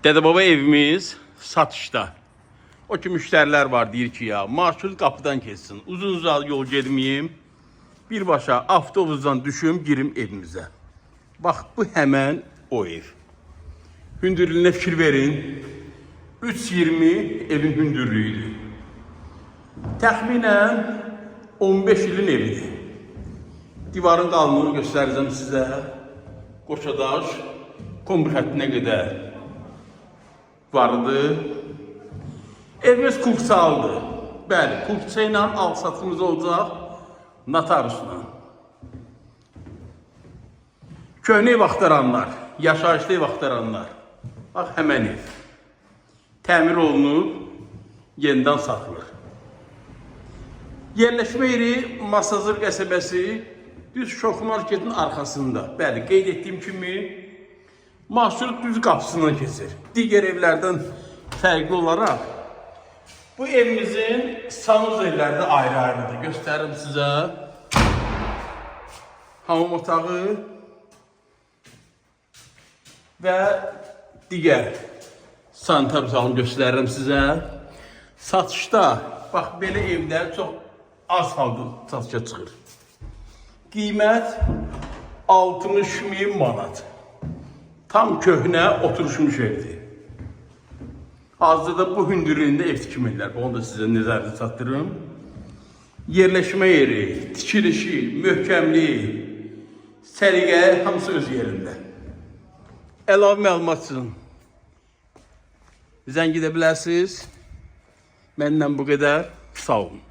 Dede baba evimiz satışta. O ki müşteriler var deyir ki ya marşrut kapıdan kessin. Uzun yol gedmeyeyim. Birbaşa avtobusdan düşüm girim evimize. Bak bu hemen o ev. Hündürlüğüne fikir verin. 3.20 evin hündürlüğüydü. Təxminən 15 ilin evidir. Divarın qalınlığını göstərəcəm sizə. Qoçadaş kombur xəttinə qədər vardı. Evimiz kursaldı. Bəli, kursa ilə al-satımız olacaq notarusla. Köhnə ev axtaranlar, yaşayışlı ev axtaranlar. Bax, həmən ev. Təmir olunub, yenidən satılır. Yerləşmə yeri Masazır qəsəbəsi düz Şox Marketin arxasında. Bəli, qeyd etdiyim kimi marşrut düz qapısından keçir. Digər evlərdən fərqli olaraq bu evimizin sanuzelləri də ayrı-ayrıdır. Göstərim sizə. Hamam otağı və digər sanitar otağını göstərirəm sizə. Satışda, bax, belə evlər çox az halda satışa çıxır. Qiymət 60.000 manat. Tam köhnə oturuşmuş evdir. Hazırda bu hündürlüyündə ev tikmirlər. Onu da sizə nəzərdə çatdırım. Yerləşmə yeri, tikilişi, möhkəmliyi, səliqə hamısı öz yerində. Əlavə məlumat üçün zəng edə bilərsiniz. Məndən bu qədər. Sağ olun.